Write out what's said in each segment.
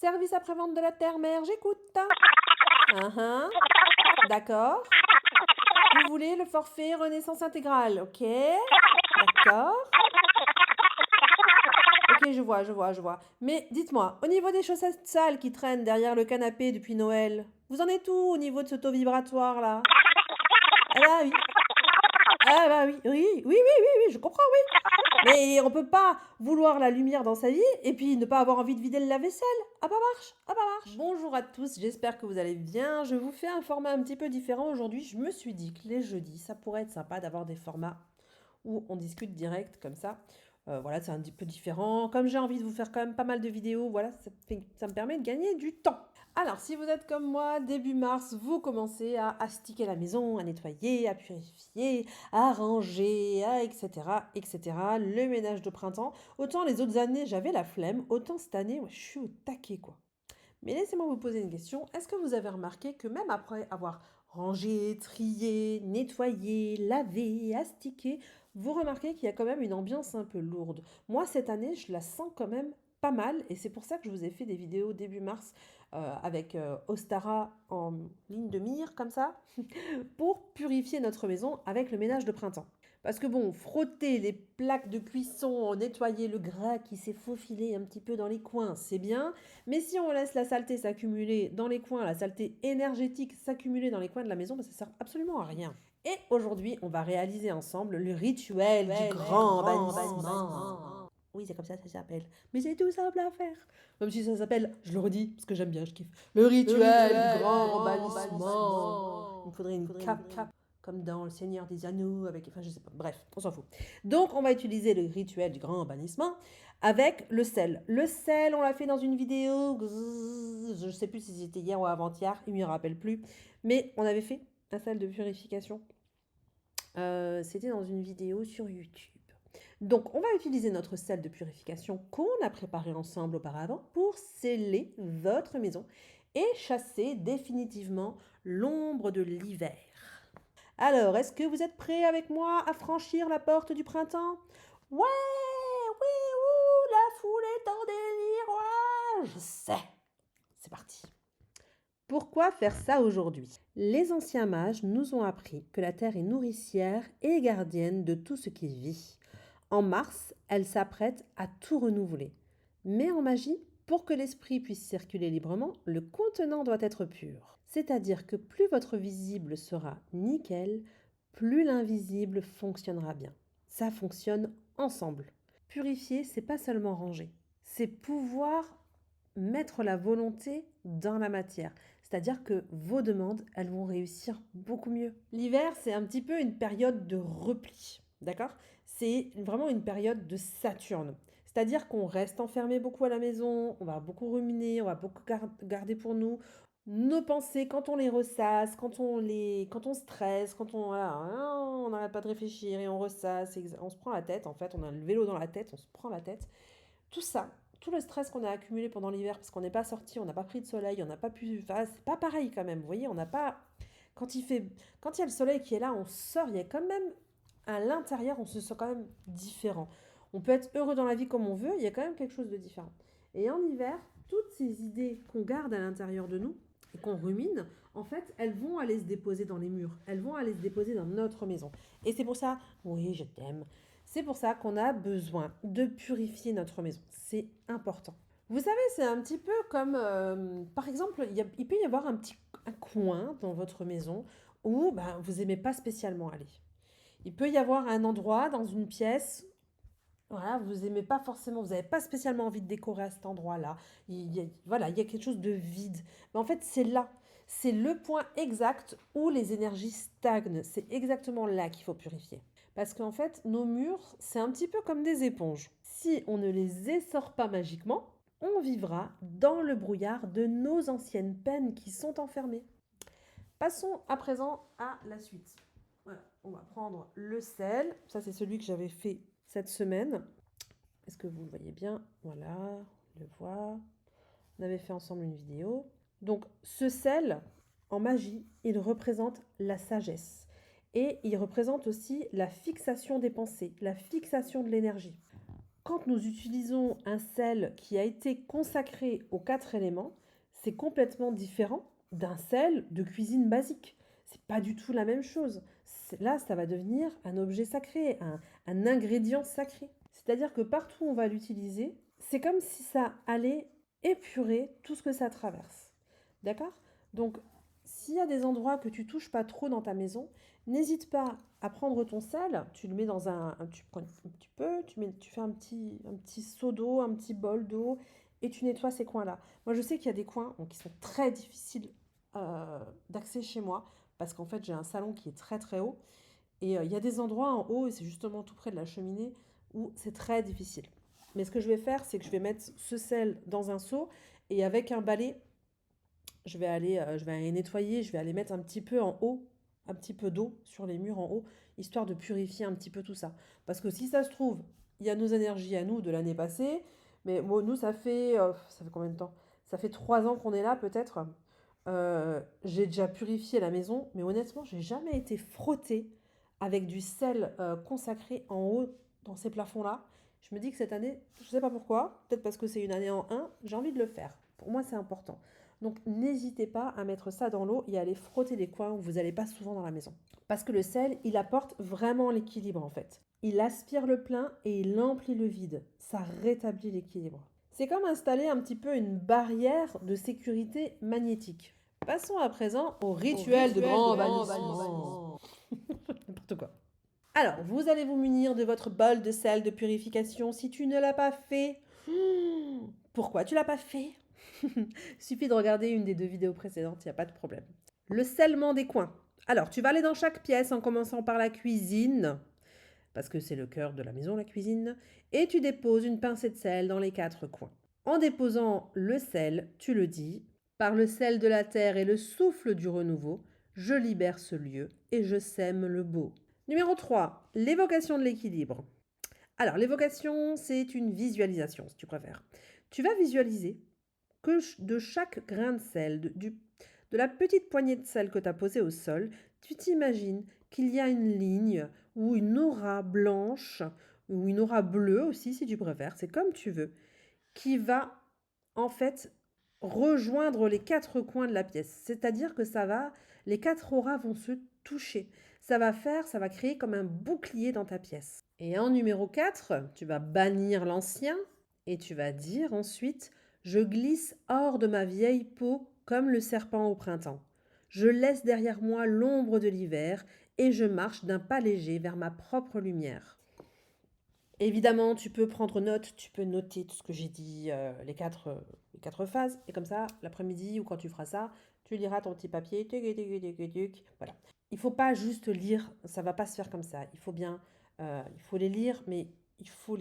Service après-vente de la terre-mère, j'écoute. Uhum. D'accord. Vous voulez le forfait Renaissance intégrale, ok. D'accord. Ok, je vois. Mais dites-moi, au niveau des chaussettes sales qui traînent derrière le canapé depuis Noël, vous en êtes où au niveau de ce taux vibratoire là? Ah bah oui. Ah bah oui, oui, je comprends, oui. Mais on peut pas vouloir la lumière dans sa vie et puis ne pas avoir envie de vider le lave-vaisselle. Ah bah marche, ah bah marche. Bonjour à tous, j'espère que vous allez bien. Je vous fais un format un petit peu différent aujourd'hui. Je me suis dit que les jeudis, ça pourrait être sympa d'avoir des formats où on discute direct comme ça. Voilà, c'est un petit peu différent. Comme j'ai envie de vous faire quand même pas mal de vidéos, voilà, ça me permet de gagner du temps. Alors, si vous êtes comme moi, début mars, vous commencez à astiquer la maison, à nettoyer, à purifier, à ranger, etc. Le ménage de printemps. Autant les autres années, j'avais la flemme, autant cette année, ouais, je suis au taquet, quoi. Mais laissez-moi vous poser une question. Est-ce que vous avez remarqué que même après avoir rangé, trié, nettoyé, lavé, astiqué, vous remarquez qu'il y a quand même une ambiance un peu lourde? Moi, cette année, je la sens quand même pas mal et c'est pour ça que je vous ai fait des vidéos début mars avec Ostara en ligne de mire, comme ça, pour purifier notre maison avec le ménage de printemps. Parce que bon, frotter les plaques de cuisson, nettoyer le gras qui s'est faufilé un petit peu dans les coins, c'est bien. Mais si on laisse la saleté s'accumuler dans les coins, la saleté énergétique s'accumuler dans les coins de la maison, ça ne sert absolument à rien. Et aujourd'hui, on va réaliser ensemble le rituel du grand bannissement. Oui, c'est comme ça s'appelle. Mais c'est tout simple à faire. Même si ça s'appelle, je le redis, parce que j'aime bien, je kiffe. Le rituel du grand bannissement. Il me faudrait une cape comme dans Le Seigneur des Anneaux, avec, enfin je sais pas, bref, on s'en fout. Donc on va utiliser le rituel du grand bannissement avec le sel. Le sel, on l'a fait dans une vidéo, je ne sais plus si c'était hier ou avant-hier, il ne me rappelle plus, mais on avait fait un sel de purification. C'était dans une vidéo sur YouTube. Donc, on va utiliser notre sel de purification qu'on a préparé ensemble auparavant pour sceller votre maison et chasser définitivement l'ombre de l'hiver. Alors, est-ce que vous êtes prêts avec moi à franchir la porte du printemps? Ouais, oui, ouh, la foule est en délire, ouais, je sais. C'est parti. Pourquoi faire ça aujourd'hui? Les anciens mages nous ont appris que la terre est nourricière et gardienne de tout ce qui vit. En mars, elle s'apprête à tout renouveler. Mais en magie, pour que l'esprit puisse circuler librement, le contenant doit être pur. C'est-à-dire que plus votre visible sera nickel, plus l'invisible fonctionnera bien. Ça fonctionne ensemble. Purifier, c'est pas seulement ranger, c'est pouvoir mettre la volonté dans la matière. C'est-à-dire que vos demandes, elles vont réussir beaucoup mieux. L'hiver, c'est un petit peu une période de repli, d'accord? C'est vraiment une période de Saturne. C'est-à-dire qu'on reste enfermé beaucoup à la maison, on va beaucoup ruminer, on va beaucoup garder pour nous. Nos pensées, quand on les ressasse, quand on stresse, voilà, on n'arrête pas de réfléchir et on ressasse, on se prend la tête, en fait, on a le vélo dans la tête, on se prend la tête. Tout ça, tout le stress qu'on a accumulé pendant l'hiver parce qu'on n'est pas sorti, on n'a pas pris de soleil, on n'a pas pu. Enfin, c'est pas pareil quand même. Vous voyez, on n'a pas. Quand il y a le soleil qui est là, on sort. Il y a quand même à l'intérieur, on se sent quand même différent. On peut être heureux dans la vie comme on veut. Il y a quand même quelque chose de différent. Et en hiver, toutes ces idées qu'on garde à l'intérieur de nous et qu'on rumine, en fait, elles vont aller se déposer dans les murs. Elles vont aller se déposer dans notre maison. Et c'est pour ça, oui, je t'aime. C'est pour ça qu'on a besoin de purifier notre maison. C'est important. Vous savez, c'est un petit peu comme, par exemple, il peut y avoir un coin dans votre maison où ben, vous n'aimez pas spécialement aller. Il peut y avoir un endroit dans une pièce, voilà, vous n'aimez pas forcément, vous n'avez pas spécialement envie de décorer à cet endroit-là. Voilà, il y a quelque chose de vide. Mais en fait, c'est là. C'est le point exact où les énergies stagnent. C'est exactement là qu'il faut purifier. Parce qu'en fait, nos murs, c'est un petit peu comme des éponges. Si on ne les essore pas magiquement, on vivra dans le brouillard de nos anciennes peines qui sont enfermées. Passons à présent à la suite. Voilà, on va prendre le sel. Ça, c'est celui que j'avais fait cette semaine. Est-ce que vous le voyez bien? Voilà, on le voit. On avait fait ensemble une vidéo. Donc, ce sel, en magie, il représente la sagesse. Et il représente aussi la fixation des pensées, la fixation de l'énergie. Quand nous utilisons un sel qui a été consacré aux 4 éléments, c'est complètement différent d'un sel de cuisine basique. C'est pas du tout la même chose. Là, ça va devenir un objet sacré, un ingrédient sacré. C'est-à-dire que partout où on va l'utiliser, c'est comme si ça allait épurer tout ce que ça traverse. D'accord? Donc, s'il y a des endroits que tu touches pas trop dans ta maison, n'hésite pas à prendre ton sel, tu le mets dans tu prends un petit peu, tu fais un petit seau d'eau, un petit bol d'eau, et tu nettoies ces coins-là. Moi, je sais qu'il y a des coins qui sont très difficiles d'accès chez moi, parce qu'en fait, j'ai un salon qui est très très haut, et il y a des endroits en haut, et c'est justement tout près de la cheminée, où c'est très difficile. Mais ce que je vais faire, c'est que je vais mettre ce sel dans un seau, et avec un balai, je vais aller nettoyer, je vais aller mettre un petit peu en haut, un petit peu d'eau sur les murs en haut, histoire de purifier un petit peu tout ça. Parce que si ça se trouve, il y a nos énergies à nous de l'année passée, mais bon, nous, ça fait combien de temps? Ça fait 3 ans qu'on est là, peut-être. J'ai déjà purifié la maison, mais honnêtement, j'ai jamais été frottée avec du sel consacré en haut dans ces plafonds-là. Je me dis que cette année, je ne sais pas pourquoi, peut-être parce que c'est une année en un, j'ai envie de le faire. Pour moi, c'est important. Donc n'hésitez pas à mettre ça dans l'eau et à aller frotter les coins où vous n'allez pas souvent dans la maison. Parce que le sel, il apporte vraiment l'équilibre en fait. Il aspire le plein et il emplit le vide. Ça rétablit l'équilibre. C'est comme installer un petit peu une barrière de sécurité magnétique. Passons à présent au rituel de grand bannissement. N'importe quoi. Alors, vous allez vous munir de votre bol de sel de purification si tu ne l'as pas fait. Pourquoi tu l'as pas fait? Suffit de regarder une des 2 vidéos précédentes, il n'y a pas de problème. Le scellement des coins. Alors, tu vas aller dans chaque pièce en commençant par la cuisine, parce que c'est le cœur de la maison, la cuisine, et tu déposes une pincée de sel dans les 4 coins. En déposant le sel, tu le dis, par le sel de la terre et le souffle du renouveau, je libère ce lieu et je sème le beau. Numéro 3, l'évocation de l'équilibre. Alors, l'évocation, c'est une visualisation, si tu préfères. Tu vas visualiser que de chaque grain de sel, de la petite poignée de sel que tu as posée au sol, tu t'imagines qu'il y a une ligne ou une aura blanche ou une aura bleue aussi, si tu préfères, c'est comme tu veux, qui va en fait rejoindre les 4 coins de la pièce. C'est-à-dire que les 4 auras vont se toucher. Ça va créer comme un bouclier dans ta pièce. Et en numéro 4, tu vas bannir l'ancien et tu vas dire ensuite, je glisse hors de ma vieille peau comme le serpent au printemps. Je laisse derrière moi l'ombre de l'hiver et je marche d'un pas léger vers ma propre lumière. Évidemment, tu peux prendre note, tu peux noter tout ce que j'ai dit, les 4 phases, et comme ça, l'après-midi ou quand tu feras ça, tu liras ton petit papier, tuc, tuc, tuc, tuc, tuc, voilà. Il faut pas juste lire, ça va pas se faire comme ça. Il faut les lire, mais il faut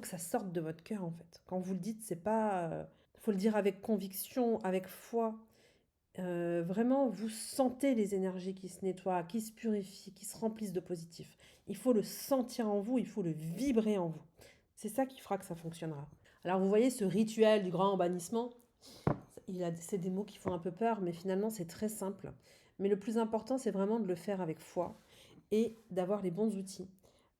que ça sorte de votre cœur en fait. Quand vous le dites, c'est pas, faut le dire avec conviction, avec foi. Vraiment, vous sentez les énergies qui se nettoient, qui se purifient, qui se remplissent de positif. Il faut le sentir en vous, il faut le vibrer en vous. C'est ça qui fera que ça fonctionnera. Alors vous voyez ce rituel du grand bannissement, c'est des mots qui font un peu peur, mais finalement c'est très simple. Mais le plus important, c'est vraiment de le faire avec foi et d'avoir les bons outils.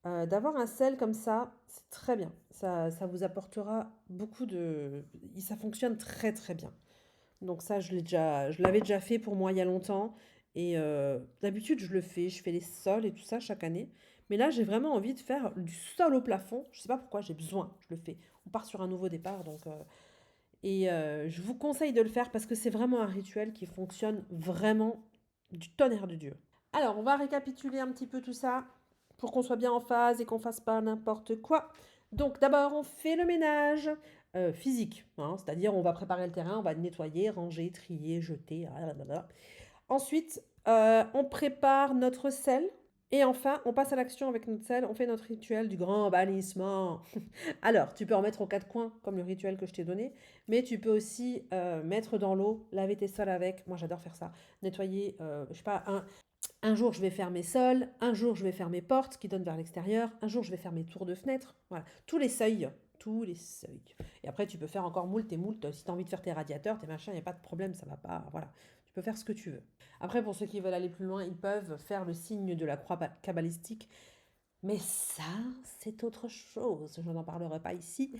D'avoir un sel comme ça, c'est très bien. Ça vous apportera beaucoup de... Ça fonctionne très très bien. Donc ça, je l'avais déjà fait pour moi il y a longtemps. Et d'habitude, je fais les sols et tout ça chaque année. Mais là, j'ai vraiment envie de faire du sol au plafond. Je sais pas pourquoi, j'ai besoin, je le fais. On part sur un nouveau départ, je vous conseille de le faire parce que c'est vraiment un rituel qui fonctionne vraiment du tonnerre de Dieu. Alors, on va récapituler un petit peu tout ça pour qu'on soit bien en phase et qu'on fasse pas n'importe quoi. Donc, d'abord, on fait le ménage physique, hein, c'est-à-dire on va préparer le terrain, on va nettoyer, ranger, trier, jeter. Blablabla. Ensuite, on prépare notre sel. Et enfin, on passe à l'action avec notre sel, on fait notre rituel du grand bannissement. Alors, tu peux en mettre aux 4 coins, comme le rituel que je t'ai donné, mais tu peux aussi mettre dans l'eau, laver tes sols avec. Moi, j'adore faire ça. Nettoyer, je sais pas, un jour, je vais faire mes sols, un jour, je vais faire mes portes qui donnent vers l'extérieur, un jour, je vais faire mes tours de fenêtre. Voilà, tous les seuils. Tous les seuils. Et après, tu peux faire encore moult et moult. Si tu as envie de faire tes radiateurs, tes machins, il n'y a pas de problème, ça va pas. Voilà, tu peux faire ce que tu veux. Après, pour ceux qui veulent aller plus loin, ils peuvent faire le signe de la croix kabbalistique Mais ça, c'est autre chose. Je n'en parlerai pas ici.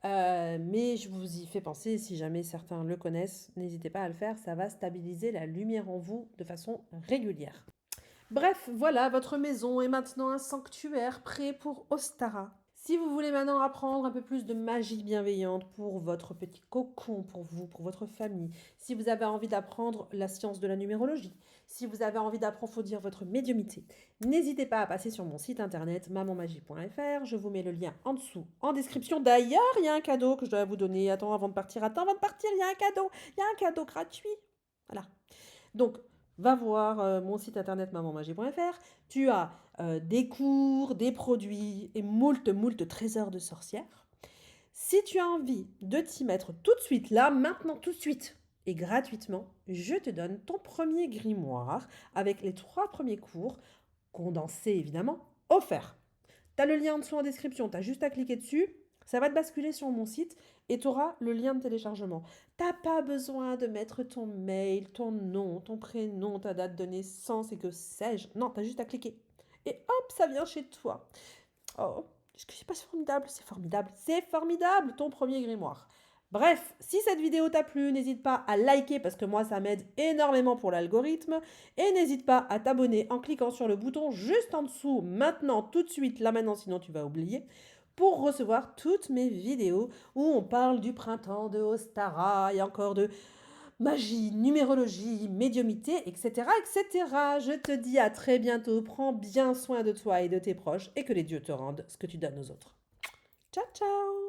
Mais je vous y fais penser, si jamais certains le connaissent, n'hésitez pas à le faire, ça va stabiliser la lumière en vous de façon régulière. Bref, voilà, votre maison est maintenant un sanctuaire prêt pour Ostara. Si vous voulez maintenant apprendre un peu plus de magie bienveillante pour votre petit cocon, pour vous, pour votre famille, si vous avez envie d'apprendre la science de la numérologie, si vous avez envie d'approfondir votre médiumnité, n'hésitez pas à passer sur mon site internet mamanmagie.fr. Je vous mets le lien en dessous, en description. D'ailleurs, il y a un cadeau que je dois vous donner. Attends, avant de partir, il y a un cadeau. Il y a un cadeau gratuit. Voilà. Donc, va voir mon site internet mamanmagie.fr. Tu as des cours, des produits et moult trésors de sorcières. Si tu as envie de t'y mettre tout de suite, là, maintenant, tout de suite, et gratuitement, je te donne ton premier grimoire avec les 3 premiers cours, condensés évidemment, offerts. Tu as le lien en dessous en description, tu as juste à cliquer dessus, ça va te basculer sur mon site et tu auras le lien de téléchargement. T'as pas besoin de mettre ton mail, ton nom, ton prénom, ta date de naissance et que sais-je. Non, tu as juste à cliquer. Et hop, ça vient chez toi. Oh, est-ce que c'est pas formidable? C'est formidable. C'est formidable, ton premier grimoire. Bref, si cette vidéo t'a plu, n'hésite pas à liker parce que moi ça m'aide énormément pour l'algorithme. Et n'hésite pas à t'abonner en cliquant sur le bouton juste en dessous, maintenant, tout de suite, là maintenant, sinon tu vas oublier, pour recevoir toutes mes vidéos où on parle du printemps de Ostara et encore de magie, numérologie, médiumité, etc., etc. Je te dis à très bientôt, prends bien soin de toi et de tes proches et que les dieux te rendent ce que tu donnes aux autres. Ciao, ciao!